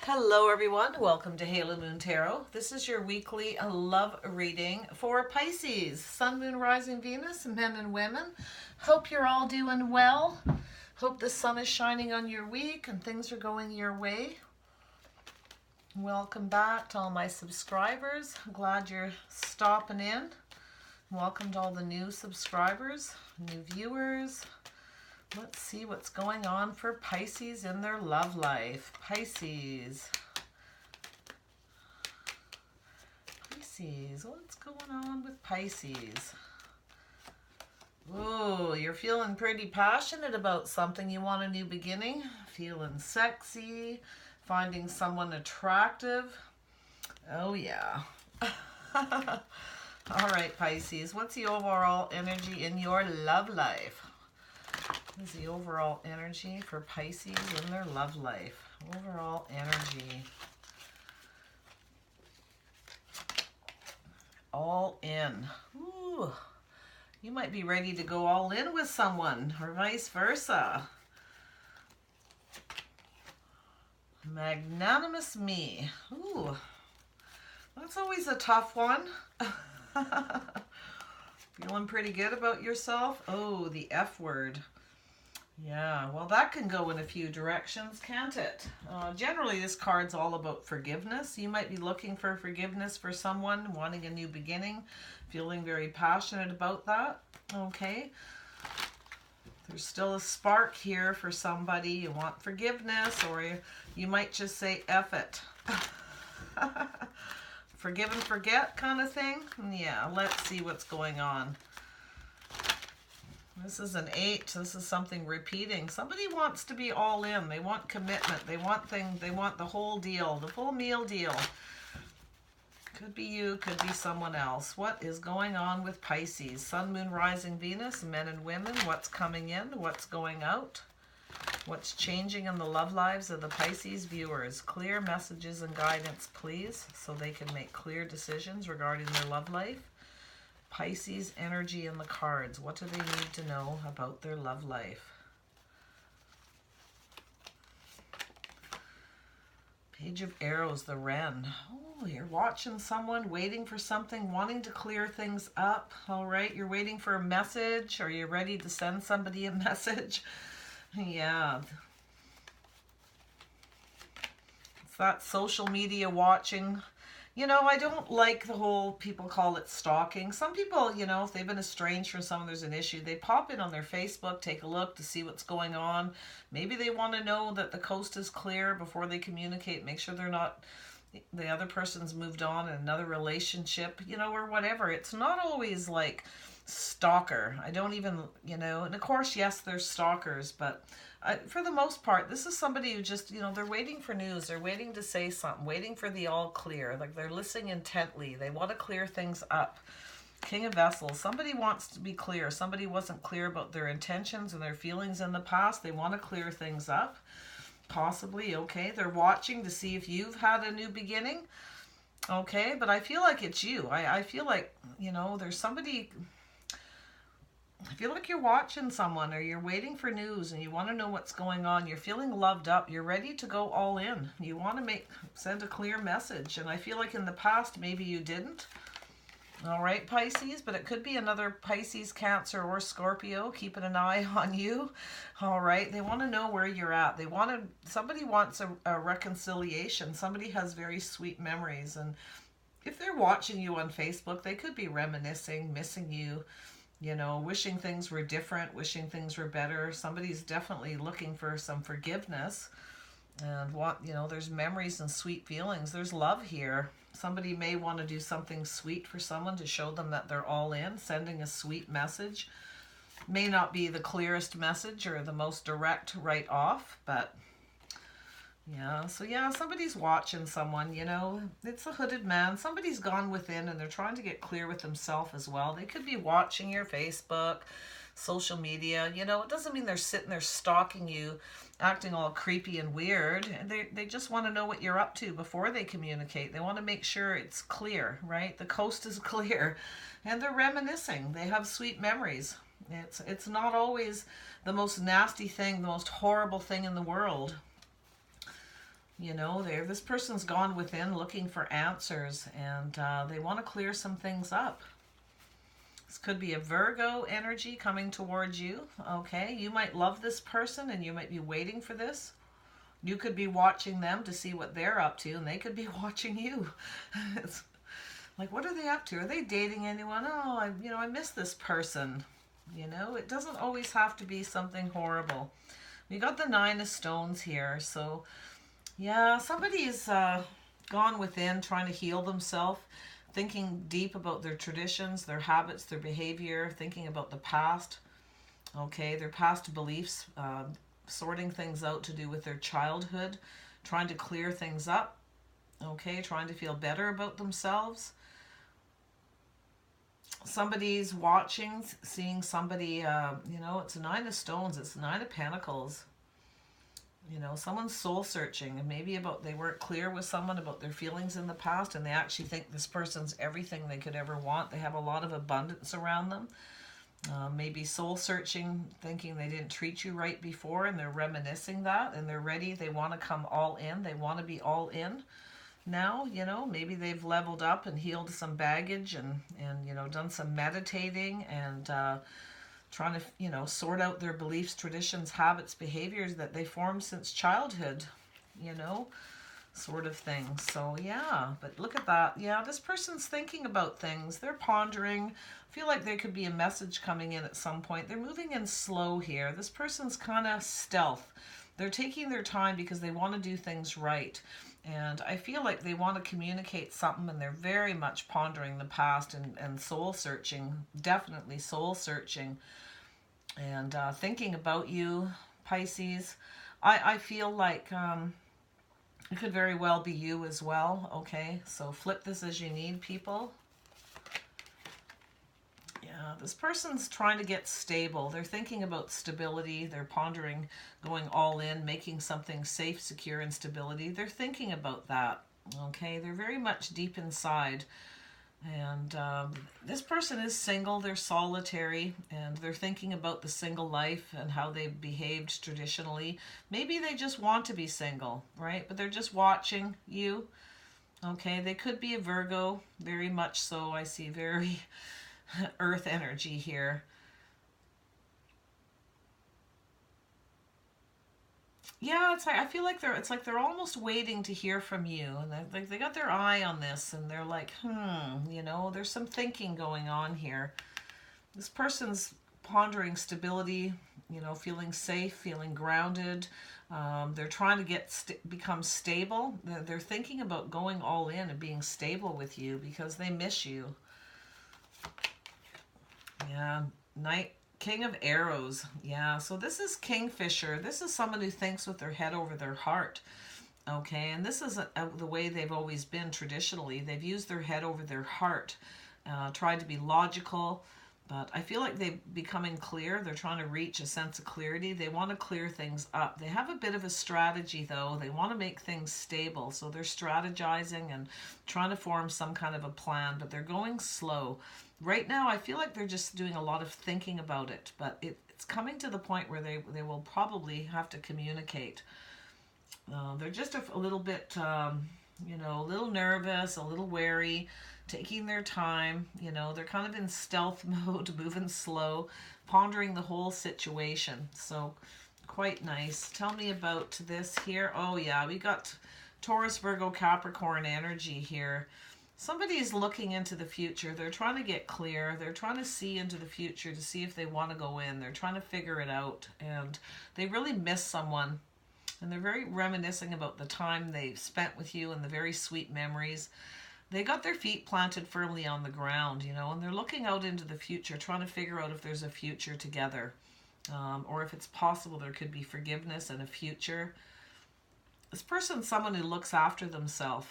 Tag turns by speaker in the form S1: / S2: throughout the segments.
S1: Hello everyone, welcome to Halo Moon Tarot. This is your weekly love reading for Pisces, Sun, Moon, Rising, Venus, men and women. Hope you're all doing well. Hope the sun is shining on your week and things are going your way. Welcome back to all my subscribers. Glad you're stopping in. Welcome to all the new subscribers, new viewers. Let's see what's going on for Pisces in their love life. Pisces, what's going on with Pisces? Oh, you're feeling pretty passionate about something. You want a new beginning, feeling sexy, finding someone attractive. Oh yeah. All right, Pisces, what's the overall energy in your love life? What is the overall energy for Pisces in their love life? Overall energy. All in. Ooh, you might be ready to go all in with someone or vice versa. Magnanimous me. Ooh, that's always a tough one. Feeling pretty good about yourself? Oh, the F word. Yeah, well, that can go in a few directions, can't it? Generally, this card's all about forgiveness. You might be looking for forgiveness for someone, wanting a new beginning, feeling very passionate about that. Okay. There's still a spark here for somebody. You want forgiveness, or you might just say, F it. Forgive and forget kind of thing. Yeah, let's see what's going on. This is an 8. This is something repeating. Somebody wants to be all in. They want commitment. They want the whole deal, the full meal deal. Could be you, could be someone else. What is going on with Pisces? Sun, Moon, Rising, Venus, men and women. What's coming in? What's going out? What's changing in the love lives of the Pisces viewers? Clear messages and guidance, please, so they can make clear decisions regarding their love life. Pisces energy in the cards. What do they need to know about their love life? Page of Arrows, the Wren. Oh, you're watching someone, waiting for something, wanting to clear things up. All right, you're waiting for a message. Are you ready to send somebody a message? Yeah. It's that social media watching. You know, I don't like the whole, people call it stalking. Some people, you know, if they've been estranged from someone, there's an issue, they pop in on their Facebook, take a look to see what's going on. Maybe they want to know that the coast is clear before they communicate, make sure they're not, the other person's moved on in another relationship, you know, or whatever. It's not always like stalker. I don't even, you know, and of course, yes, there's stalkers, but for the most part, this is somebody who just, you know, they're waiting for news. They're waiting to say something, waiting for the all clear. Like they're listening intently. They want to clear things up. King of Vessels. Somebody wants to be clear. Somebody wasn't clear about their intentions and their feelings in the past. They want to clear things up. Possibly, okay. They're watching to see if you've had a new beginning. Okay, but I feel like it's you. I feel like, you know, there's somebody... I feel like you're watching someone or you're waiting for news and you want to know what's going on. You're feeling loved up. You're ready to go all in. You want to send a clear message. And I feel like in the past, maybe you didn't. All right, Pisces, but it could be another Pisces, Cancer, or Scorpio keeping an eye on you. All right, they want to know where you're at. Somebody wants a reconciliation. Somebody has very sweet memories. And if they're watching you on Facebook, they could be reminiscing, missing you. You know, wishing things were different, wishing things were better. Somebody's definitely looking for some forgiveness and there's memories and sweet feelings. There's love here. Somebody may want to do something sweet for someone to show them that they're all in, sending a sweet message. May not be the clearest message or the most direct right off, but yeah, so yeah, somebody's watching someone, you know, it's a hooded man. Somebody's gone within and they're trying to get clear with themselves as well. They could be watching your Facebook, social media, you know, it doesn't mean they're sitting there stalking you, acting all creepy and weird. They just want to know what you're up to before they communicate. They want to make sure it's clear, right? The coast is clear and they're reminiscing. They have sweet memories. It's not always the most nasty thing, the most horrible thing in the world. You know, this person's gone within looking for answers, and they want to clear some things up. This could be a Virgo energy coming towards you. Okay, you might love this person and you might be waiting for this. You could be watching them to see what they're up to, and they could be watching you. It's like, what are they up to? Are they dating anyone? Oh, I miss this person. You know, it doesn't always have to be something horrible. We got the Nine of Stones here, so yeah, somebody's gone within trying to heal themselves, thinking deep about their traditions, their habits, their behavior, thinking about the past, okay, their past beliefs, sorting things out to do with their childhood, trying to clear things up, okay, trying to feel better about themselves. Somebody's watching, seeing somebody, it's a Nine of Stones, it's a Nine of Pentacles. You know, someone's soul searching, and maybe they weren't clear with someone about their feelings in the past, and they actually think this person's everything they could ever want. They have a lot of abundance around them. Maybe soul searching, thinking they didn't treat you right before, and they're reminiscing that, and they're ready. They want to come all in. They want to be all in now. You know, maybe they've leveled up and healed some baggage, and done some meditating and trying to, sort out their beliefs, traditions, habits, behaviors that they formed since childhood, sort of thing. So, yeah, but look at that. Yeah, this person's thinking about things. They're pondering. I feel like there could be a message coming in at some point. They're moving in slow here. This person's kind of stealth. They're taking their time because they want to do things right. And I feel like they want to communicate something, and they're very much pondering the past and soul searching, definitely soul searching. And thinking about you, Pisces. I feel like it could very well be you as well. Okay, so flip this as you need, people. Yeah, this person's trying to get stable. They're thinking about stability. They're pondering going all in, making something safe, secure, and stability. They're thinking about that. Okay, they're very much deep inside. And this person is single, they're solitary, and they're thinking about the single life and how they've behaved traditionally. Maybe they just want to be single, right? But they're just watching you. Okay, they could be a Virgo, very much so. I see very earth energy here. Yeah, it's like I feel like they're almost waiting to hear from you, and they got their eye on this, and they're like, there's some thinking going on here. This person's pondering stability, feeling safe, feeling grounded. They're trying to become stable. They're thinking about going all in and being stable with you because they miss you. Yeah, King of Arrows. Yeah, so this is Kingfisher. This is someone who thinks with their head over their heart. Okay, and this is the way they've always been traditionally. They've used their head over their heart, tried to be logical, but I feel like they're becoming clear. They're trying to reach a sense of clarity. They want to clear things up. They have a bit of a strategy, though. They want to make things stable, so they're strategizing and trying to form some kind of a plan, but they're going slow. Right now, I feel like they're just doing a lot of thinking about it, but it's coming to the point where they will probably have to communicate. They're just a little bit, a little nervous, a little wary, taking their time. They're kind of in stealth mode, moving slow, pondering the whole situation. So quite nice. Tell me about this here. Oh, yeah, we got Taurus, Virgo, Capricorn energy here. Somebody is looking into the future. They're trying to get clear. They're trying to see into the future to see if they want to go in. They're trying to figure it out. And they really miss someone. And they're very reminiscing about the time they spent with you and the very sweet memories. They got their feet planted firmly on the ground, and they're looking out into the future, trying to figure out if there's a future together. Or if it's possible there could be forgiveness and a future. This person's someone who looks after themselves.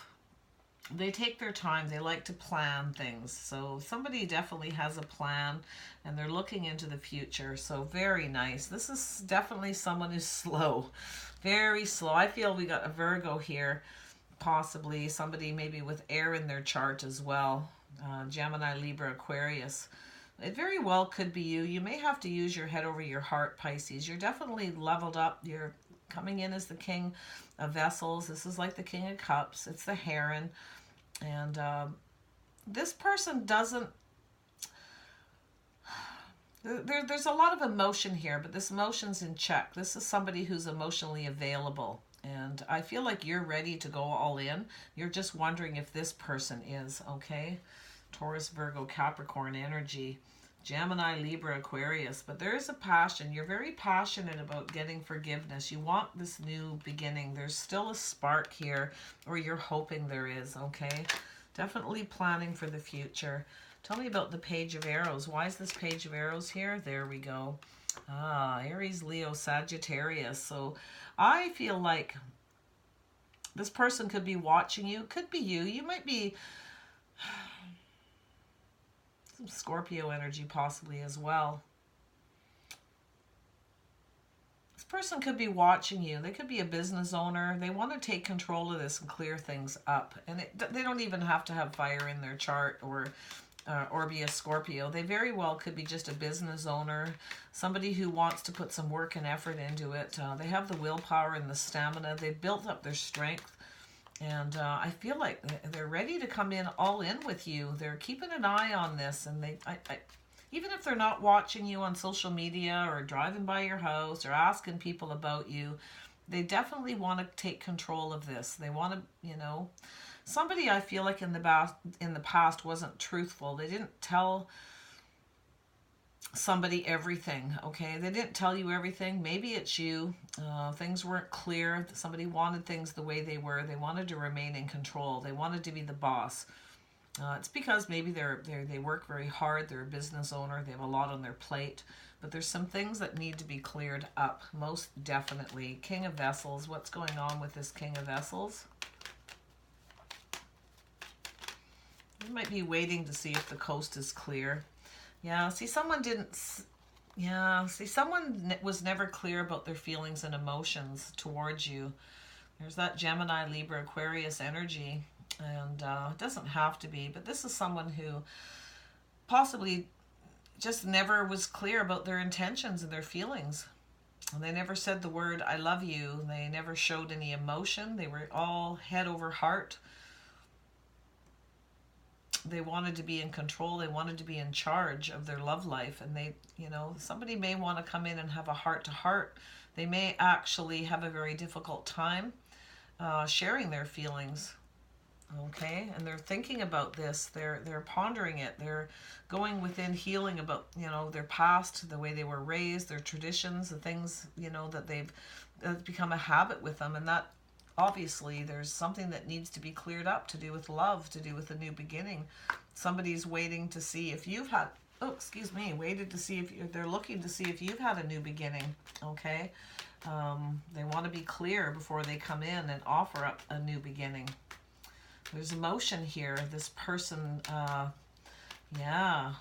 S1: They take their time. They like to plan things. So somebody definitely has a plan, and they're looking into the future. So very nice. This is definitely someone who's slow. Very slow. I feel we got a Virgo here. Possibly somebody maybe with air in their chart as well. Gemini, Libra, Aquarius. It very well could be you. You may have to use your head over your heart, Pisces. You're definitely leveled up. You're coming in as the King of Vessels. This is like the King of Cups. It's the Heron. And this person doesn't... There's a lot of emotion here, but this emotion's in check. This is somebody who's emotionally available. And I feel like you're ready to go all in. You're just wondering if this person is, okay? Taurus, Virgo, Capricorn energy. Gemini, Libra, Aquarius. But there is a passion. You're very passionate about getting forgiveness. You want this new beginning. There's still a spark here, or you're hoping there is, okay? Definitely planning for the future. Tell me about the Page of Arrows. Why is this Page of Arrows here? There we go. Aries, Leo, Sagittarius. So I feel like this person could be watching you. Could be you. You might be some Scorpio energy possibly as well. This person could be watching you. They could be a business owner. They want to take control of this and clear things up. And they don't even have to have fire in their chart or be a Scorpio. They very well could be just a business owner, somebody who wants to put some work and effort into it. They have the willpower and the stamina. They've built up their strength. And I feel like they're ready to come in all in with you. They're keeping an eye on this. And even if they're not watching you on social media or driving by your house or asking people about you, they definitely want to take control of this. They want to, you know... Somebody I feel like in the past wasn't truthful. They didn't tell somebody everything, okay? They didn't tell you everything. Maybe it's you. Things weren't clear. Somebody wanted things the way they were. They wanted to remain in control. They wanted to be the boss. It's because maybe they work very hard. They're a business owner. They have a lot on their plate. But there's some things that need to be cleared up, most definitely. King of Vessels. What's going on with this King of Vessels? You might be waiting to see if the coast is clear. Yeah, see, someone was never clear about their feelings and emotions towards you. There's that Gemini, Libra, Aquarius energy. And it doesn't have to be, but this is someone who possibly just never was clear about their intentions and their feelings. And they never said the word, I love you. They never showed any emotion. They were all head over heart. They wanted to be in control. They wanted to be in charge of their love life. And they, you know, somebody may want to come in and have a heart-to-heart. They may actually have a very difficult time sharing their feelings. Okay, and they're thinking about this. They're pondering it. They're going within healing about, you know, their past, the way they were raised, their traditions, the things, you know, that that's become a habit with them. And that, obviously, there's something that needs to be cleared up to do with love, to do with a new beginning. Somebody's waiting to see if you've had, waited to see if they're looking to see if you've had a new beginning, okay? They want to be clear before they come in and offer up a new beginning. There's emotion here. This person, yeah.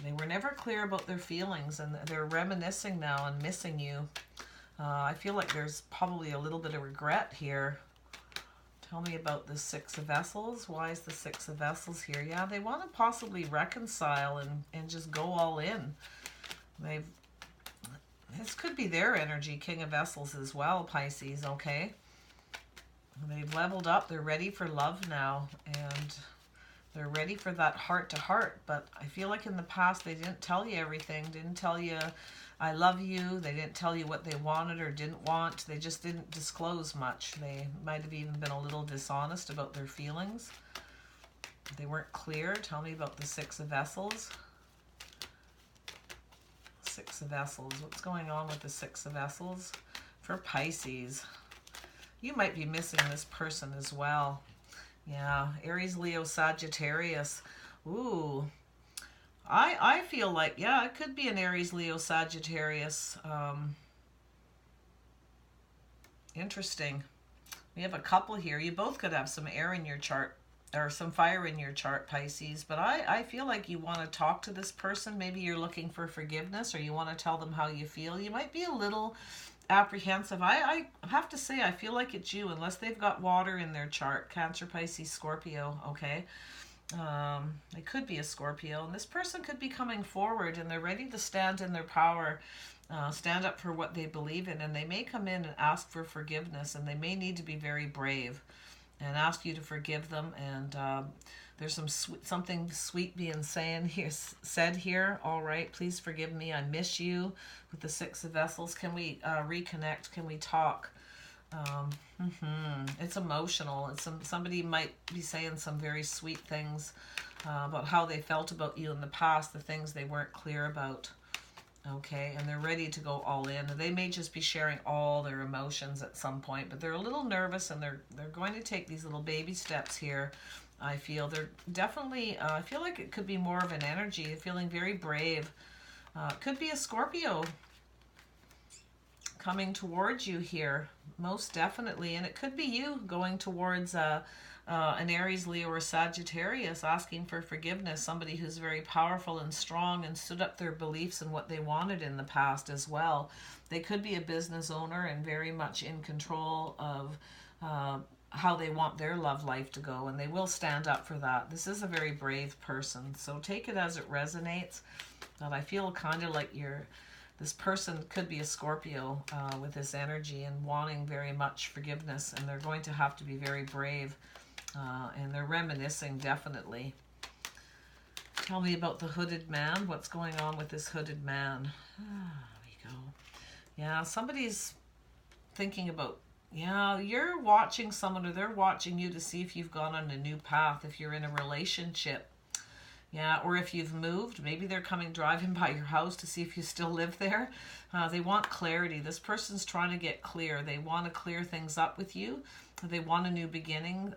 S1: They were never clear about their feelings, and they're reminiscing now and missing you. I feel like there's probably a little bit of regret here. Tell me about the Six of Vessels. Why is the Six of Vessels here? Yeah, they want to possibly reconcile and just go all in. This could be their energy, King of Vessels as well, Pisces, okay? They've leveled up. They're ready for love now, and they're ready for that heart-to-heart. But I feel like in the past they didn't tell you everything, didn't tell you I love you. They didn't tell you what they wanted or didn't want. They just didn't disclose much. They might have even been a little dishonest about their feelings. They weren't clear. Tell me about the Six of Vessels. Six of Vessels. What's going on with the Six of Vessels for Pisces? You might be missing this person as well. Yeah, Aries, Leo, Sagittarius. Ooh. I feel like, yeah, it could be an Aries, Leo, Sagittarius. Interesting. We have a couple here. You both could have some air in your chart, or some fire in your chart, Pisces. But I feel like you want to talk to this person. Maybe you're looking for forgiveness, or you want to tell them how you feel. You might be a little apprehensive. I have to say, I feel like it's you, unless they've got water in their chart. Cancer, Pisces, Scorpio, okay? It could be a Scorpio, and this person could be coming forward and they're ready to stand in their power, stand up for what they believe in, and they may come in and ask for forgiveness, and they may need to be very brave and ask you to forgive them. And there's something sweet being said here. All right, please forgive me. I miss you. With the Six of Vessels, can we reconnect? Can we talk? It's emotional. Somebody might be saying some very sweet things about how they felt about you in the past, the things they weren't clear about. Okay, and they're ready to go all in. They may just be sharing all their emotions at some point, but they're a little nervous, and they're going to take these little baby steps here. I feel they're definitely, I feel like it could be more of an energy, feeling very brave. It could be a Scorpio coming towards you here, most definitely. And it could be you going towards an Aries, Leo, or Sagittarius, asking for forgiveness. Somebody who's very powerful and strong and stood up their beliefs and what they wanted in the past as well. They could be a business owner and very much in control of how they want their love life to go, and they will stand up for that. This is a very brave person, so take it as it resonates. But I feel kind of like this person could be a Scorpio with this energy and wanting very much forgiveness, and they're going to have to be very brave, and they're reminiscing definitely. Tell me about the hooded man. What's going on with this hooded man? There we go. Yeah, somebody's thinking about, yeah, you're watching someone, or they're watching you to see if you've gone on a new path, if you're in a relationship. Yeah, or if you've moved, maybe they're driving by your house to see if you still live there. They want clarity. This person's trying to get clear. They want to clear things up with you. They want a new beginning.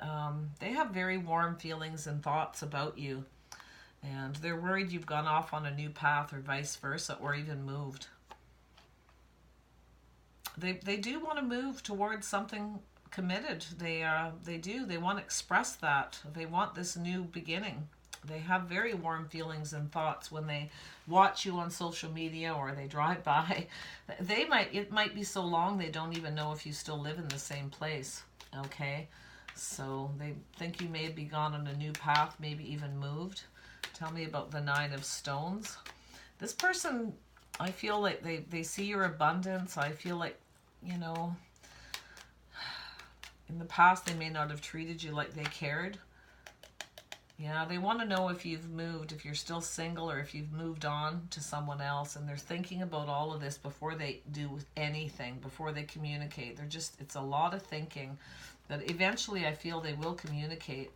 S1: They have very warm feelings and thoughts about you. And they're worried you've gone off on a new path, or vice versa, or even moved. They do want to move towards something committed. They do. They want to express that. They want this new beginning. They have very warm feelings and thoughts when they watch you on social media or they drive by. It might be so long they don't even know if you still live in the same place. Okay, so they think you may be gone on a new path, maybe even moved. Tell me about the Nine of Stones. This person, I feel like they see your abundance. I feel like, you know, in the past they may not have treated you like they cared. Yeah, they want to know if you've moved, if you're still single, or if you've moved on to someone else. And they're thinking about all of this before they do anything, before they communicate. It's a lot of thinking. But eventually I feel they will communicate.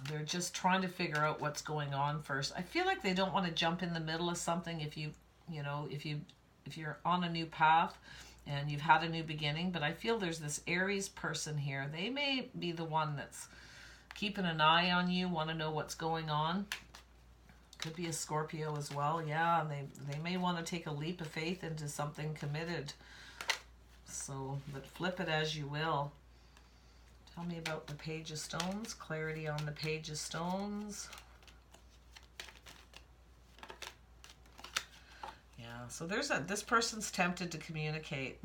S1: They're just trying to figure out what's going on first. I feel like they don't want to jump in the middle of something if you're on a new path and you've had a new beginning. But I feel there's this Aries person here. They may be the one that's keeping an eye on you, want to know what's going on. Could be a Scorpio as well. Yeah, and they may want to take a leap of faith into something committed. So, but flip it as you will. Tell me about the Page of Stones. Clarity on the Page of Stones. Yeah, so this person's tempted to communicate.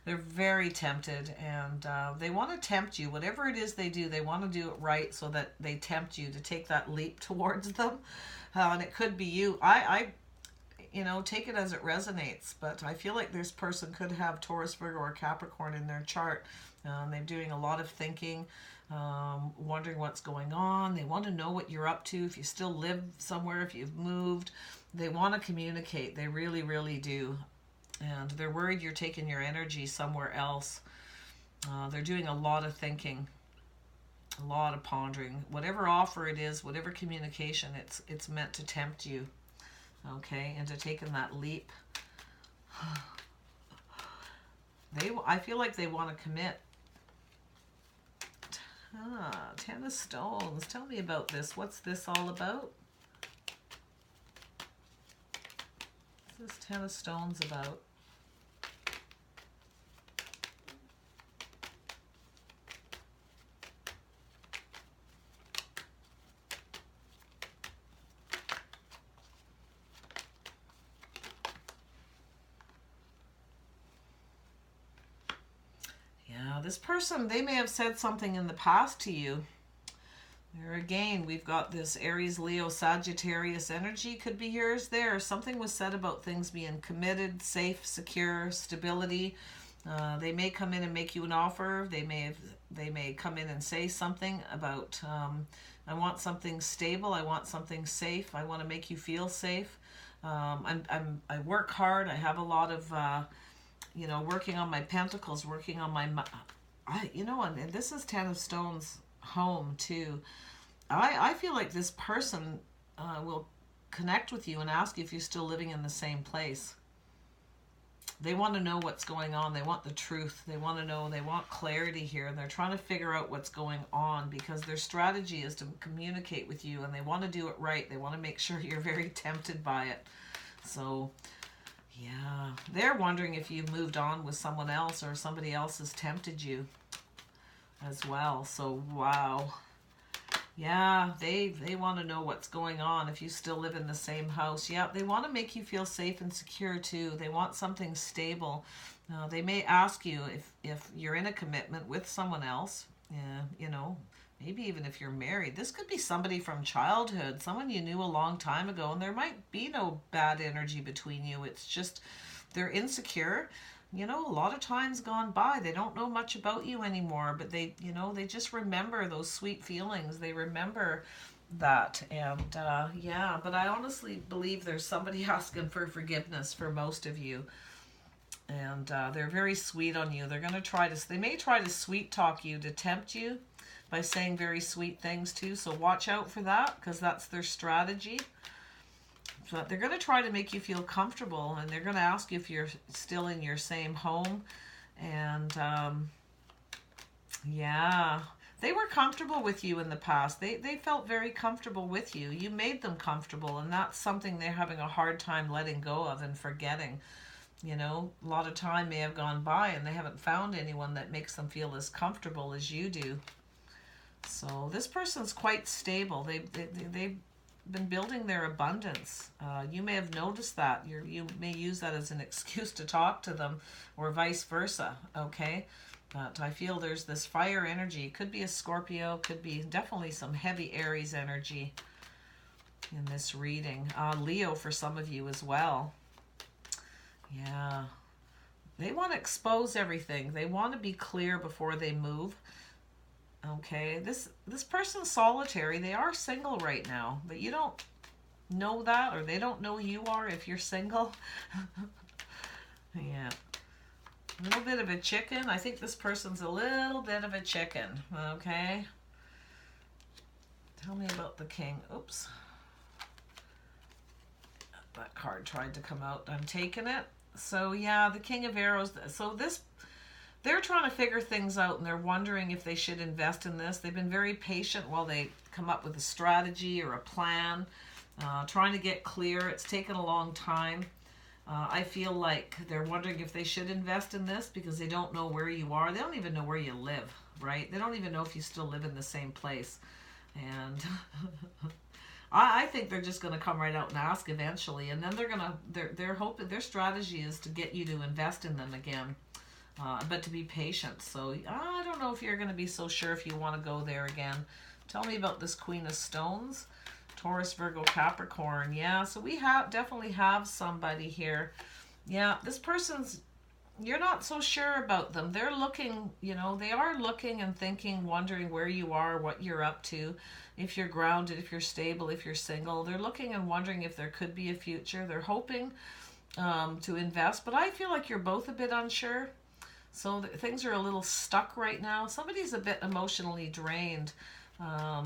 S1: They're very tempted, and they want to tempt you. Whatever it is they do, they want to do it right so that they tempt you to take that leap towards them. And it could be you. I take it as it resonates, but I feel like this person could have Taurus, Virgo, or Capricorn in their chart. They're doing a lot of thinking, wondering what's going on. They want to know what you're up to, if you still live somewhere, if you've moved. They want to communicate. They really, really do. And they're worried you're taking your energy somewhere else. They're doing a lot of thinking, a lot of pondering. Whatever offer it is, whatever communication, it's meant to tempt you, okay, into taking that leap. I feel like they want to commit. Ten of Stones. Tell me about this. What's this all about? What's this Ten of Stones about? This person, they may have said something in the past to you. There again, we've got this Aries, Leo, Sagittarius energy could be yours there. Something was said about things being committed, safe, secure, stability. They may come in and make you an offer. They may come in and say something about I want something stable. I want something safe. I want to make you feel safe. I work hard. I have a lot of working on my pentacles, working on my and this is 10 of Stones home too. I feel like this person will connect with you and ask you if you're still living in the same place. They want to know what's going on. They want the truth. They want to know. They want clarity here. And they're trying to figure out what's going on because their strategy is to communicate with you and they want to do it right. They want to make sure you're very tempted by it. So, yeah. They're wondering if you've moved on with someone else or somebody else has tempted you as well. So, wow. Yeah, they want to know what's going on, if you still live in the same house. Yeah, they want to make you feel safe and secure too. They want something stable. They may ask you if you're in a commitment with someone else, maybe even if you're married. This could be somebody from childhood, someone you knew a long time ago, and there might be no bad energy between you. It's just they're insecure. A lot of time's gone by. They don't know much about you anymore, but they just remember those sweet feelings. They remember that. And but I honestly believe there's somebody asking for forgiveness for most of you. And they're very sweet on you. They may try to sweet talk you, to tempt you by saying very sweet things too. So watch out for that, because that's their strategy. But they're going to try to make you feel comfortable, and they're going to ask you if you're still in your same home. And they were comfortable with you in the past. They felt very comfortable with you. You made them comfortable, and that's something they're having a hard time letting go of and forgetting. A lot of time may have gone by, and they haven't found anyone that makes them feel as comfortable as you do. So this person's quite stable. They've been building their abundance. You may have noticed that. You may use that as an excuse to talk to them, or vice versa, okay? But I feel there's this fire energy. Could be a Scorpio, could be definitely some heavy Aries energy in this reading. Leo for some of you as well. Yeah. They want to expose everything. They want to be clear before they move. Okay, this person's solitary. They are single right now, but you don't know that, or they don't know you are if you're single. Yeah. A little bit of a chicken. I think this person's a little bit of a chicken. Okay. Tell me about the king. Oops. That card tried to come out. I'm taking it. So yeah, the King of Arrows. So they're trying to figure things out, and they're wondering if they should invest in this. They've been very patient while they come up with a strategy or a plan, trying to get clear. It's taken a long time. I feel like they're wondering if they should invest in this because they don't know where you are. They don't even know where you live, right? They don't even know if you still live in the same place. And I think they're just going to come right out and ask eventually, and then they're hoping, their strategy is to get you to invest in them again. But to be patient. So I don't know if you're going to be so sure if you want to go there again. Tell me about this Queen of Stones. Taurus, Virgo, Capricorn. Yeah, so we definitely have somebody here. Yeah, this person's, you're not so sure about them. They're looking, they are looking and thinking, wondering where you are, what you're up to, if you're grounded, if you're stable, if you're single. They're looking and wondering if there could be a future. They're hoping to invest, but I feel like you're both a bit unsure. So things are a little stuck right now. Somebody's a bit emotionally drained. I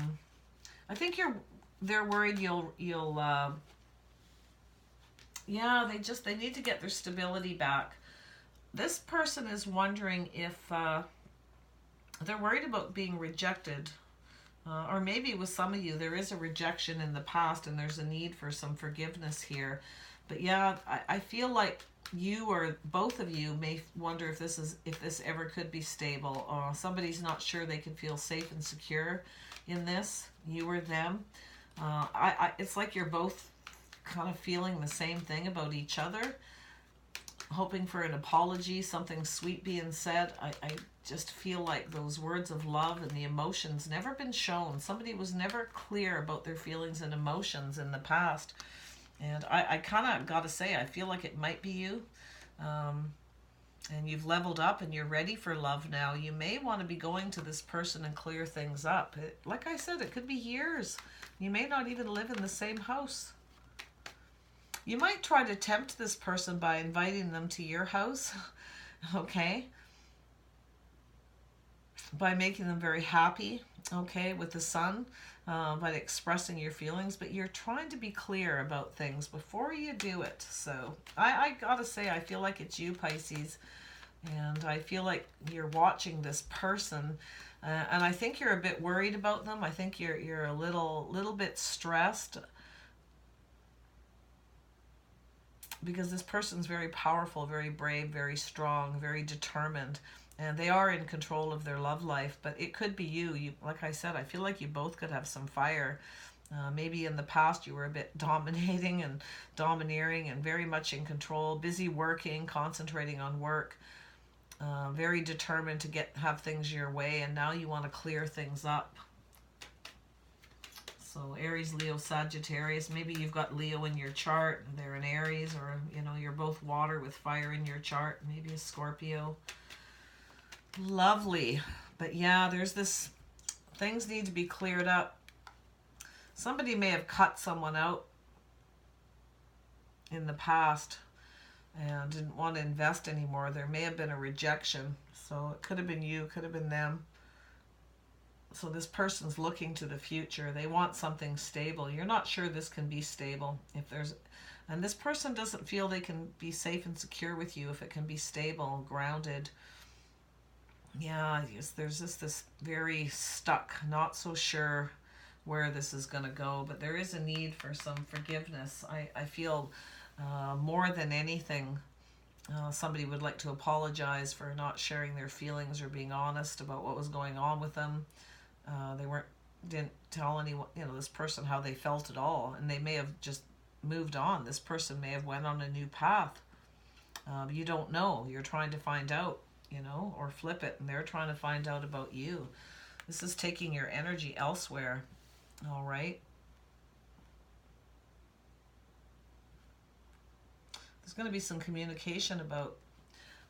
S1: think they're worried you'll they need to get their stability back. This person is wondering if they're worried about being rejected. Or maybe with some of you, there is a rejection in the past and there's a need for some forgiveness here. But yeah, I feel like you or both of you may wonder if this ever could be stable. Somebody's not sure they can feel safe and secure in this, you or them. It's like you're both kind of feeling the same thing about each other. hoping for an apology, something sweet being said. I just feel like those words of love and the emotions never been shown. Somebody was never clear about their feelings and emotions in the past. And I kind of got to say, I feel like it might be you. And you've leveled up and you're ready for love now. You may want to be going to this person and clear things up. Like I said, it could be years. You may not even live in the same house. You might try to tempt this person by inviting them to your house, okay? By making them very happy, okay, with the sun, by expressing your feelings, but you're trying to be clear about things before you do it. So I gotta say, I feel like it's you, Pisces, and I feel like you're watching this person, and I think you're a bit worried about them. I think you're a little bit stressed, because this person's very powerful, very brave, very strong, very determined, and they are in control of their love life. But it could be you. Like I said, I feel like you both could have some fire. Maybe in the past you were a bit dominating and domineering and very much in control, busy working, concentrating on work, very determined to have things your way, and now you want to clear things up. So Aries, Leo, Sagittarius. Maybe you've got Leo in your chart and they're in Aries, or you're both water with fire in your chart. Maybe a Scorpio. Lovely. But yeah, there's this, things need to be cleared up. Somebody may have cut someone out in the past and didn't want to invest anymore. There may have been a rejection. So it could have been you, could have been them. So this person's looking to the future. They want something stable. You're not sure this can be stable. And this person doesn't feel they can be safe and secure with you if it can be stable, grounded. Yeah, there's this very stuck, not so sure where this is going to go. But there is a need for some forgiveness. I feel more than anything, somebody would like to apologize for not sharing their feelings or being honest about what was going on with them. They didn't tell anyone, this person how they felt at all, and they may have just moved on. This person may have went on a new path. You don't know. You're trying to find out, or flip it, and they're trying to find out about you. This is taking your energy elsewhere. All right. There's going to be some communication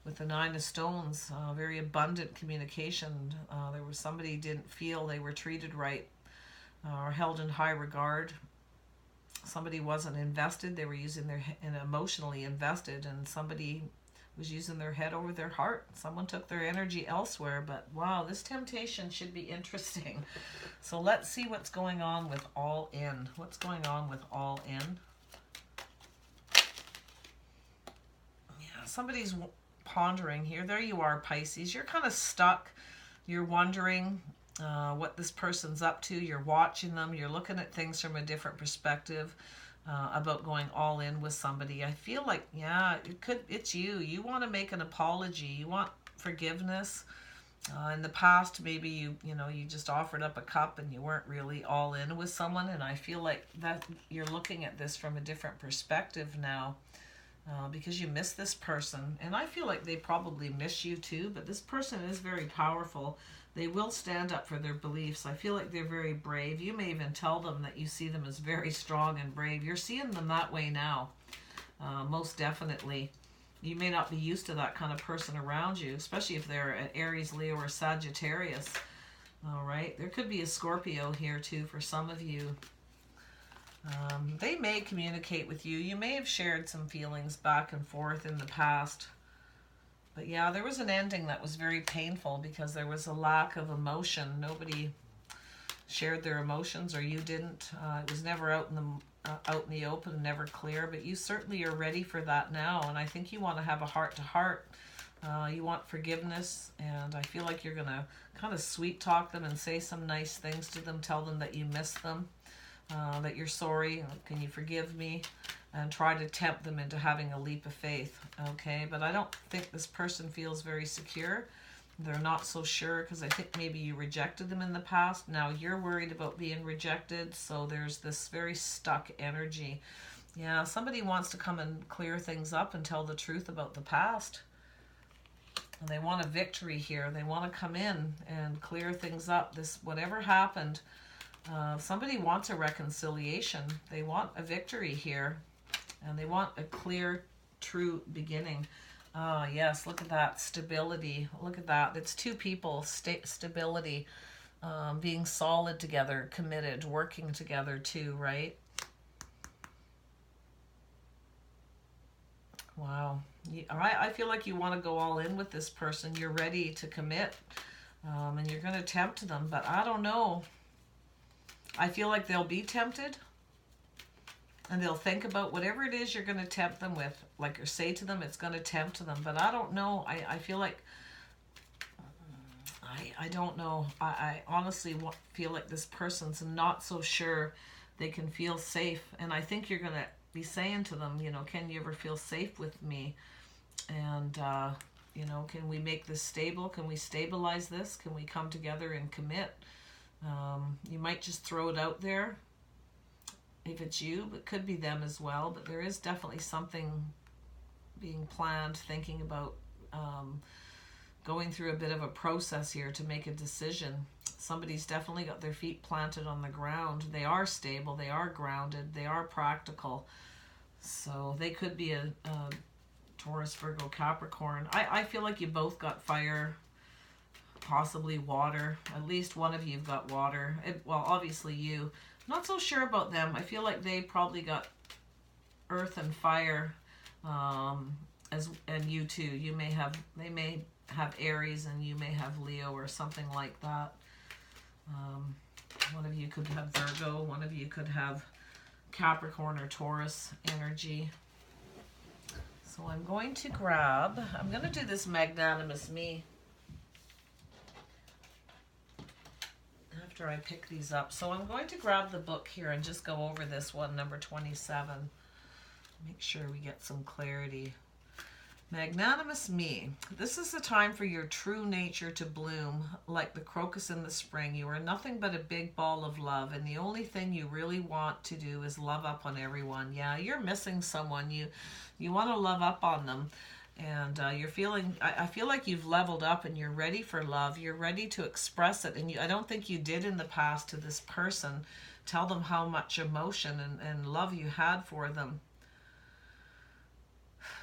S1: with the Nine of Stones, very abundant communication. There was somebody didn't feel they were treated right or held in high regard. Somebody wasn't invested. They were emotionally invested, and somebody was using their head over their heart. Someone took their energy elsewhere. But wow, this temptation should be interesting. So let's see what's going on with All In. What's going on with All In? Yeah, somebody's pondering here. There you are, Pisces. You're kind of stuck. You're wondering what this person's up to. You're watching them. You're looking at things from a different perspective about going all in with somebody. I feel like, yeah, it's you. You want to make an apology. You want forgiveness. In the past, maybe you just offered up a cup and you weren't really all in with someone. And I feel like that you're looking at this from a different perspective now. Because you miss this person, and I feel like they probably miss you too, but this person is very powerful. They will stand up for their beliefs. I feel like they're very brave. You may even tell them that you see them as very strong and brave. You're seeing them that way now, most definitely. You may not be used to that kind of person around you, especially if they're an Aries, Leo, or Sagittarius. All right, there could be a Scorpio here too for some of you. They may communicate with you. You may have shared some feelings back and forth in the past. But yeah, there was an ending that was very painful because there was a lack of emotion. Nobody shared their emotions, or you didn't. It was never out in the open, never clear. But you certainly are ready for that now. And I think you want to have a heart-to-heart. You want forgiveness. And I feel like you're going to kind of sweet talk them and say some nice things to them. Tell them that you miss them. That you're sorry, can you forgive me, and try to tempt them into having a leap of faith, okay? But I don't think this person feels very secure. They're not so sure because I think maybe you rejected them in the past. Now you're worried about being rejected, so there's this very stuck energy. Yeah, somebody wants to come and clear things up and tell the truth about the past. And they want a victory here. They want to come in and clear things up. This, whatever happened, somebody wants a reconciliation. They want a victory here. And they want a clear, true beginning. Yes, look at that. Stability. Look at that. It's two people. Stability. Being solid together, committed, working together too, right? Wow. I feel like you want to go all in with this person. You're ready to commit. And you're going to tempt them. But I don't know. I feel like they'll be tempted. And they'll think about whatever it is you're going to tempt them with. Like, or say to them, it's going to tempt them. But I don't know. I feel like... I don't know. I honestly feel like this person's not so sure they can feel safe. And I think you're going to be saying to them, you know, can you ever feel safe with me? And, you know, can we make this stable? Can we stabilize this? Can we come together and commit? You might just throw it out there if it's you, but it could be them as well. But there is definitely something being planned, thinking about going through a bit of a process here to make a decision. Somebody's definitely got their feet planted on the ground. They are stable, they are grounded, they are practical. So they could be a Taurus, Virgo, Capricorn. I feel like you both got fire, possibly water. At least one of you've got water. Well, obviously you. Not so sure about them. I feel like they probably got earth and fire, and you too. They may have Aries and you may have Leo or something like that. One of you could have Virgo. One of you could have Capricorn or Taurus energy. So I'm going to do this Magnanimous Me after I pick these up. So I'm going to grab the book here and just go over this one, number 27. Make sure we get some clarity. Magnanimous Me. This is the time for your true nature to bloom like the crocus in the spring. You are nothing but a big ball of love, and the only thing you really want to do is love up on everyone. Yeah, you're missing someone. You want to love up on them, and you're feeling, I feel like you've leveled up and you're ready for love. You're ready to express it, and I don't think you did in the past to this person. Tell them how much emotion and love you had for them.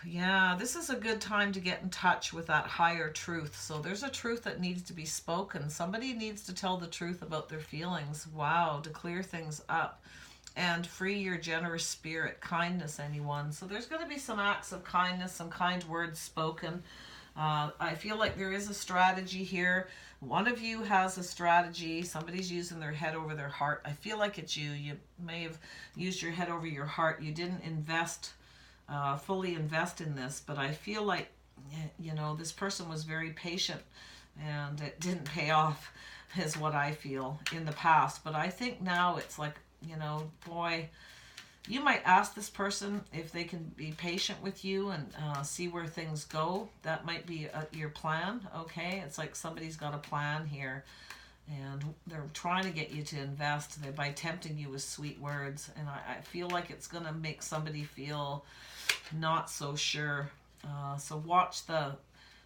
S1: Yeah, this is a good time to get in touch with that higher truth. So there's a truth that needs to be spoken. Somebody needs to tell the truth about their feelings. Wow, to clear things up and free your generous spirit, kindness, anyone. So there's going to be some acts of kindness, some kind words spoken. I feel like there is a strategy here. One of you has a strategy. Somebody's using their head over their heart. I feel like it's you. You may have used your head over your heart. You didn't fully invest in this, but I feel like, you know, this person was very patient and it didn't pay off, is what I feel, in the past. But I think now it's like, you know, boy, you might ask this person if they can be patient with you and see where things go. That might be your plan, okay? It's like somebody's got a plan here and they're trying to get you to invest by tempting you with sweet words. And I feel like it's going to make somebody feel not so sure. So watch the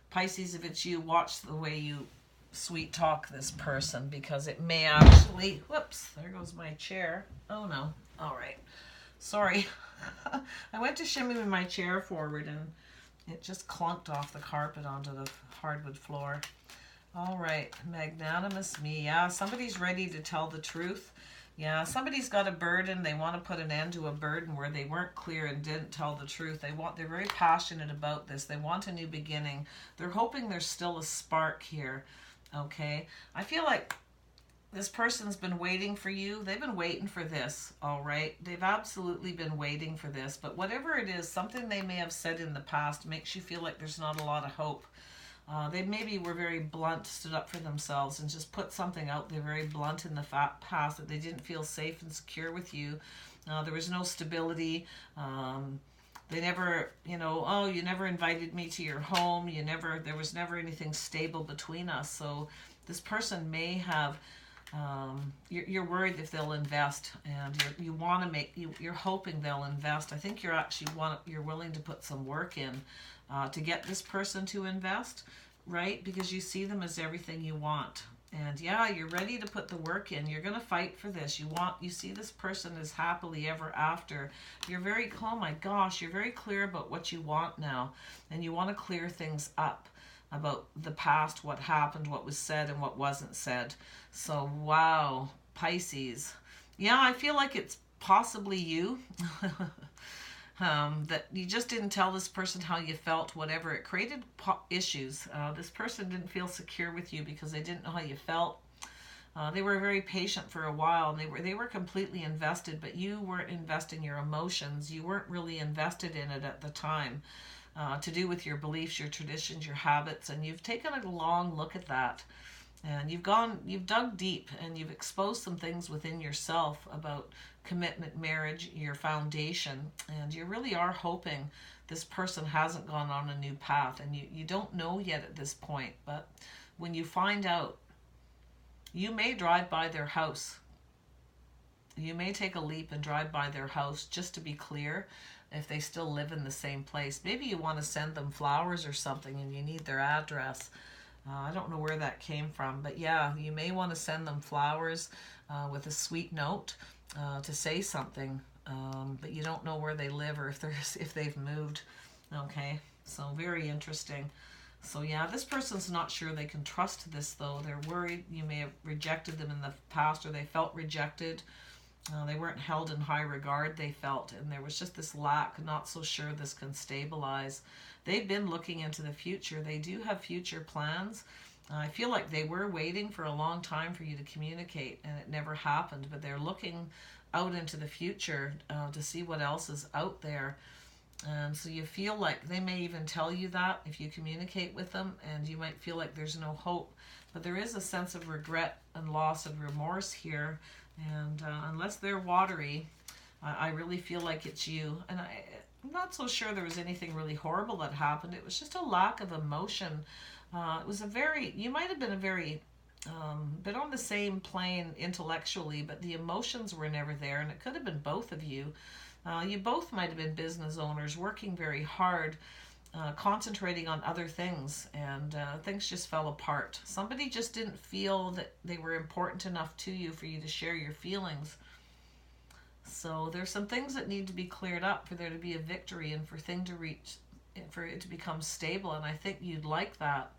S1: Pisces, if it's you, watch the way you sweet talk this person, because it may actually, whoops, there goes my chair. Oh no. All right. Sorry. I went to shimmy my chair forward and it just clunked off the carpet onto the hardwood floor. All right. Magnanimous Me. Yeah, somebody's ready to tell the truth. Yeah, somebody's got a burden. They want to put an end to a burden where they weren't clear and didn't tell the truth. They're very passionate about this. They want a new beginning. They're hoping there's still a spark here. Okay? I feel like this person's been waiting for you. They've been waiting for this, all right? They've absolutely been waiting for this. But whatever it is, something they may have said in the past makes you feel like there's not a lot of hope. They maybe were very blunt, stood up for themselves and just put something out there very blunt in the past, that they didn't feel safe and secure with you. There was no stability. They never, you know, oh, you never invited me to your home. There was never anything stable between us. So this person may have You're worried if they'll invest, and you want to make, you're hoping they'll invest. I think you're willing to put some work in to get this person to invest, right? Because you see them as everything you want. And yeah, you're ready to put the work in. You're going to fight for this. You see this person as happily ever after. You're very, oh my gosh, you're very clear about what you want now. And you want to clear things up about the past, what happened, what was said, and what wasn't said. So, wow, Pisces. Yeah, I feel like it's possibly you. That you just didn't tell this person how you felt, whatever. It created issues. This person didn't feel secure with you because they didn't know how you felt. They were very patient for a while, and they were completely invested, but you weren't investing your emotions. You weren't really invested in it at the time. To do with your beliefs, your traditions, your habits, and you've taken a long look at that. And you've dug deep, and you've exposed some things within yourself about commitment, marriage, your foundation, and you really are hoping this person hasn't gone on a new path, and you don't know yet at this point, but when you find out, you may drive by their house. You may take a leap and drive by their house, just to be clear, if they still live in the same place. Maybe you want to send them flowers or something and you need their address. I don't know where that came from, but yeah, you may want to send them flowers with a sweet note to say something, but you don't know where they live or if they've moved. Okay, so very interesting. So yeah, this person's not sure they can trust this, though. They're worried you may have rejected them in the past, or they felt rejected. They weren't held in high regard, they felt, and there was just this lack, not so sure this can stabilize. They've been looking into the future. They do have future plans. I feel like they were waiting for a long time for you to communicate, and it never happened, but they're looking out into the future to see what else is out there. And so you feel like they may even tell you that if you communicate with them, and you might feel like there's no hope. But there is a sense of regret and loss and remorse here. And unless they're watery, I really feel like it's you. And I'm not so sure there was anything really horrible that happened. It was just a lack of emotion. It was you might have been been on the same plane intellectually, but the emotions were never there. And it could have been both of you. You both might have been business owners working very hard, concentrating on other things, and things just fell apart. Somebody just didn't feel that they were important enough to you for you to share your feelings. So there's some things that need to be cleared up for there to be a victory and for it to become stable, and I think you'd like that.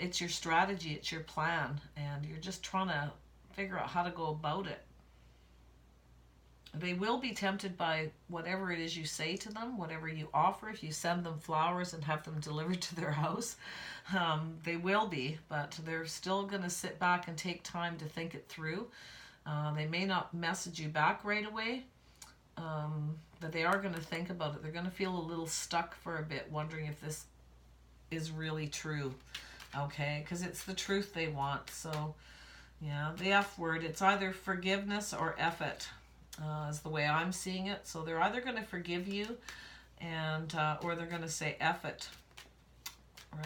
S1: It's your strategy, it's your plan, and you're just trying to figure out how to go about it. They will be tempted by whatever it is you say to them, whatever you offer. If you send them flowers and have them delivered to their house, they will be, but they're still going to sit back and take time to think it through. They may not message you back right away, but they are going to think about it. They're going to feel a little stuck for a bit, wondering if this is really true, okay? Because it's the truth they want. So, yeah, the F word, it's either forgiveness or F it. Is the way I'm seeing it. So they're either going to forgive you and or they're going to say F it.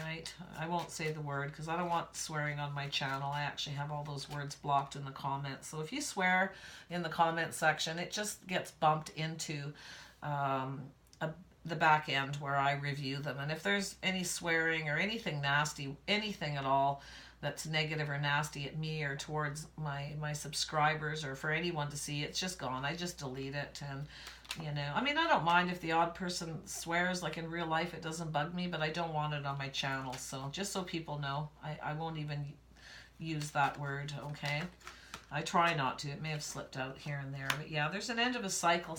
S1: Right? I won't say the word because I don't want swearing on my channel. I actually have all those words blocked in the comments. So if you swear in the comment section, it just gets bumped into the back end where I review them. And if there's any swearing or anything nasty, anything at all, that's negative or nasty at me or towards my subscribers or for anyone to see, it's just gone. I just delete it. And I mean, I don't mind if the odd person swears, like in real life, it doesn't bug me, but I don't want it on my channel. So just so people know, I won't even use that word, okay? I try not to. It may have slipped out here and there, but yeah, there's an end of a cycle.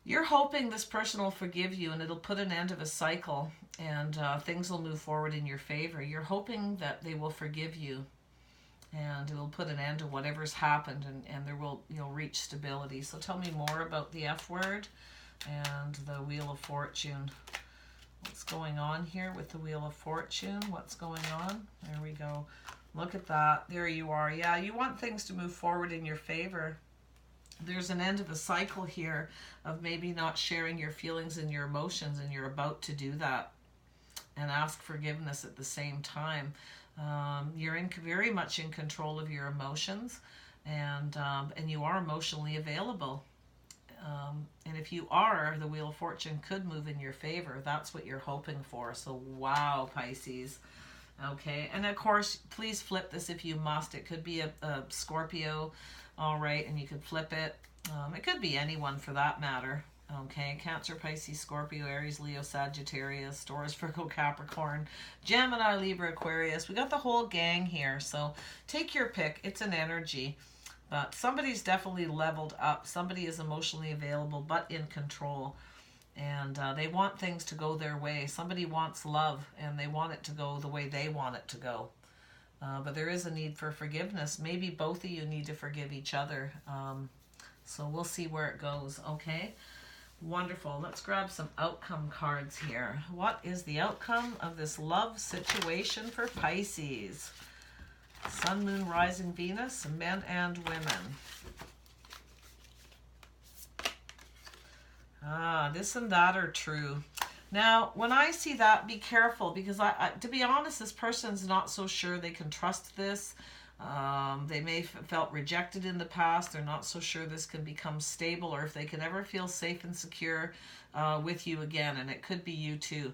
S1: You're hoping this person will forgive you and it'll put an end of a cycle and things will move forward in your favor. You're hoping that they will forgive you and it'll put an end to whatever's happened and there will, reach stability. So tell me more about the F word and the Wheel of Fortune. What's going on here with the Wheel of Fortune? What's going on? There we go. Look at that. There you are. Yeah, you want things to move forward in your favor. There's an end of a cycle here of maybe not sharing your feelings and your emotions, and you're about to do that and ask forgiveness at the same time. You're very much in control of your emotions, and you are emotionally available. And if you are, the Wheel of Fortune could move in your favor. That's what you're hoping for. So, wow, Pisces. Okay, and of course, please flip this if you must. It could be a Scorpio, all right, and you could flip it. It could be anyone for that matter. Okay, Cancer, Pisces, Scorpio, Aries, Leo, Sagittarius, Taurus, Virgo, Capricorn, Gemini, Libra, Aquarius. We got the whole gang here. So take your pick. It's an energy. But somebody's definitely leveled up. Somebody is emotionally available but in control. And they want things to go their way. Somebody wants love and they want it to go the way they want it to go. But there is a need for forgiveness. Maybe both of you need to forgive each other. So we'll see where it goes, okay? Wonderful. Let's grab some outcome cards here. What is the outcome of this love situation for Pisces? Sun, Moon, Rising, Venus, men and women. This and that are true. Now, when I see that, be careful, because to be honest, this person's not so sure they can trust this. They may have felt rejected in the past. They're not so sure this can become stable, or if they can ever feel safe and secure with you again. And it could be you too,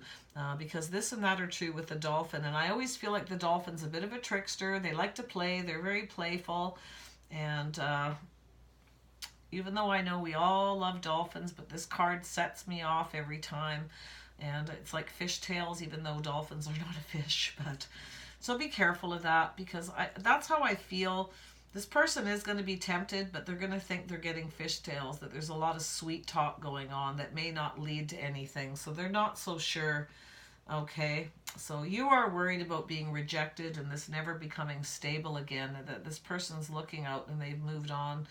S1: because this and that are true with the dolphin. And I always feel like the dolphin's a bit of a trickster. They like to play. They're very playful. And even though I know we all love dolphins, but this card sets me off every time. And it's like fishtails, even though dolphins are not a fish. But so be careful of that, because that's how I feel. This person is going to be tempted, but they're going to think they're getting fishtails, that there's a lot of sweet talk going on that may not lead to anything. So they're not so sure. Okay, so you are worried about being rejected and this never becoming stable again, that this person's looking out and they've moved on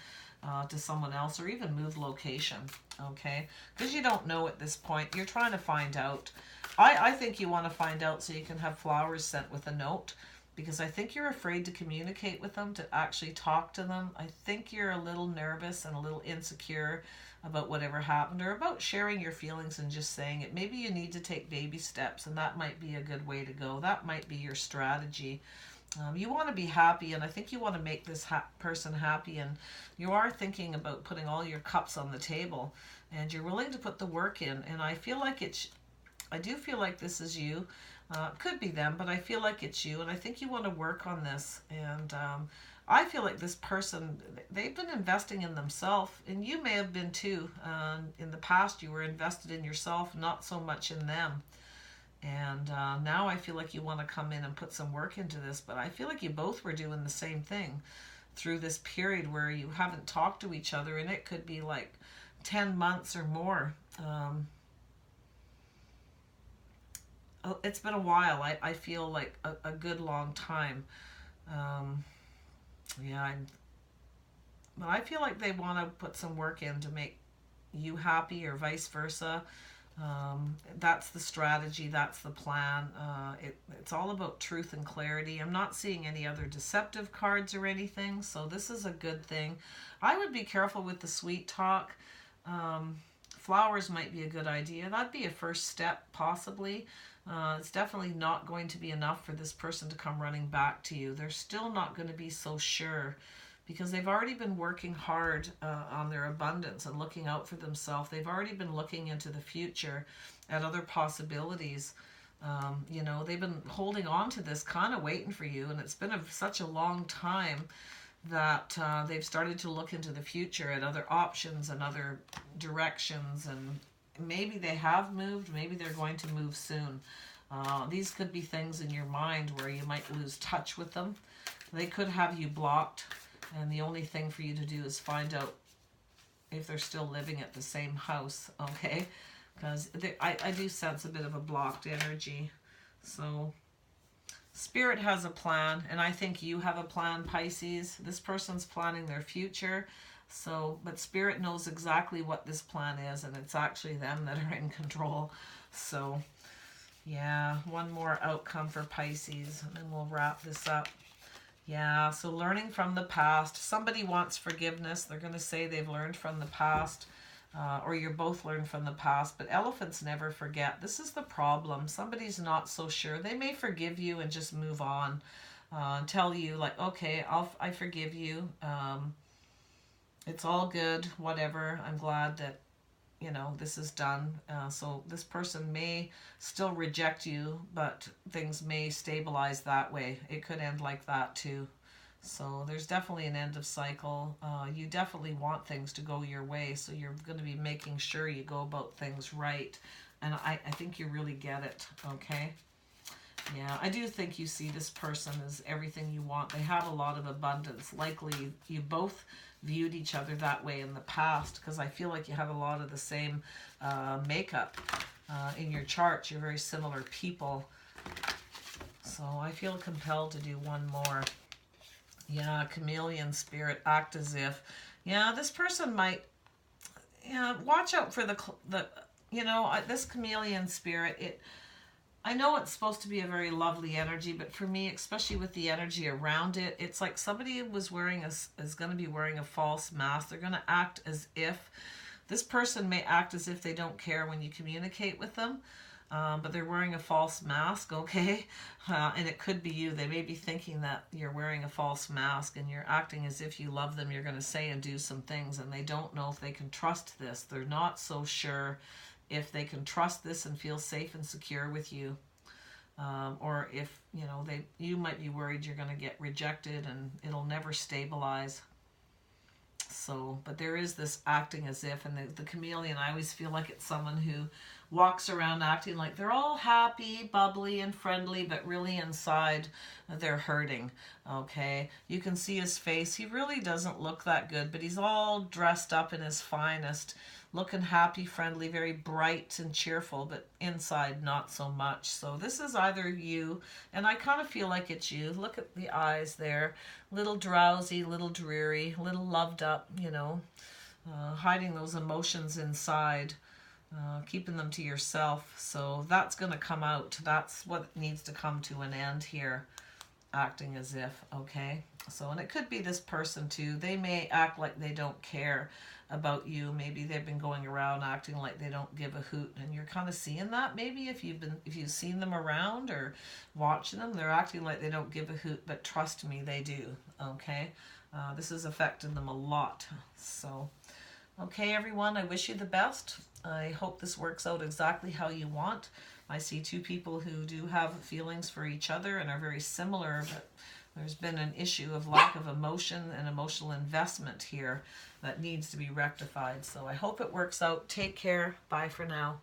S1: to someone else, or even moved location, okay? Because you don't know at this point. You're trying to find out. I think you want to find out so you can have flowers sent with a note, because I think you're afraid to communicate with them, to actually talk to them. I think you're a little nervous and a little insecure about whatever happened, or about sharing your feelings and just saying it. Maybe you need to take baby steps, and that might be a good way to go. That might be your strategy. You want to be happy, and I think you want to make this person happy, and you are thinking about putting all your cups on the table, and you're willing to put the work in. And I feel like I do feel like this is you. Could be them, but I feel like it's you, and I think you want to work on this. And I feel like this person, they've been investing in themselves, and you may have been too. In the past, you were invested in yourself, not so much in them. And now I feel like you want to come in and put some work into this, but I feel like you both were doing the same thing through this period where you haven't talked to each other, and it could be like 10 months or more. It's been a while. I feel like a good long time. Yeah, but I feel like they want to put some work in to make you happy, or vice versa. That's the strategy, that's the plan. It's all about truth and clarity. I'm not seeing any other deceptive cards or anything, so this is a good thing. I would be careful with the sweet talk. Flowers might be a good idea. That'd be a first step, possibly. It's definitely not going to be enough for this person to come running back to you. They're still not going to be so sure, because they've already been working hard on their abundance and looking out for themselves. They've already been looking into the future at other possibilities. You know, they've been holding on to this, kind of waiting for you, and it's been such a long time that they've started to look into the future at other options and other directions, and maybe they have moved, maybe they're going to move soon. These could be things in your mind where you might lose touch with them. They could have you blocked, and the only thing for you to do is find out if they're still living at the same house, okay? Because I do sense a bit of a blocked energy. So Spirit has a plan, and I think you have a plan, Pisces. This person's planning their future. So, but Spirit knows exactly what this plan is, and it's actually them that are in control. So, yeah, one more outcome for Pisces, and then we'll wrap this up. Yeah, so learning from the past. Somebody wants forgiveness. They're going to say they've learned from the past. or you're both learned from the past. But elephants never forget. This is the problem. Somebody's not so sure. They may forgive you and just move on, tell you like, okay, I forgive you. It's all good, whatever. I'm glad that, you know, this is done. So this person may still reject you, but things may stabilize that way. It could end like that too. So there's definitely an end of cycle. You definitely want things to go your way, so you're going to be making sure you go about things right. And I think you really get it, okay? Yeah, I do think you see this person as everything you want. They have a lot of abundance. Likely you both viewed each other that way in the past, because I feel like you have a lot of the same makeup in your chart. You're very similar people. So I feel compelled to do one more. Yeah, chameleon spirit, act as if. Yeah, this person might, yeah, watch out for you know, this chameleon spirit, I know it's supposed to be a very lovely energy, but for me, especially with the energy around it, it's like somebody is going to be wearing a false mask. They're going to act as if, this person may act as if they don't care when you communicate with them, but they're wearing a false mask, okay? And it could be you. They may be thinking that you're wearing a false mask and you're acting as if you love them. You're going to say and do some things, and they don't know if they can trust this. They're not so sure if they can trust this and feel safe and secure with you, or if, you know, you might be worried you're going to get rejected and it'll never stabilize. So, but there is this acting as if, and the chameleon, I always feel like it's someone who walks around acting like they're all happy, bubbly, and friendly, but really inside they're hurting, okay? You can see his face. He really doesn't look that good, but he's all dressed up in his finest, looking happy, friendly, very bright and cheerful, but inside not so much. So this is either you, and I kind of feel like it's you. Look at the eyes there, little drowsy, little dreary, little loved up, you know, hiding those emotions inside, keeping them to yourself. So that's going to come out. That's what needs to come to an end here, acting as if, okay? So, and it could be this person too. They may act like they don't care about you. Maybe they've been going around acting like they don't give a hoot, and you're kind of seeing that. Maybe if you've seen them around or watching them, they're acting like they don't give a hoot, but trust me, they do, okay? This is affecting them a lot. So, okay, everyone, I wish you the best. I hope this works out exactly how you want. I see two people who do have feelings for each other and are very similar, but there's been an issue of lack of emotion and emotional investment here that needs to be rectified. So I hope it works out. Take care. Bye for now.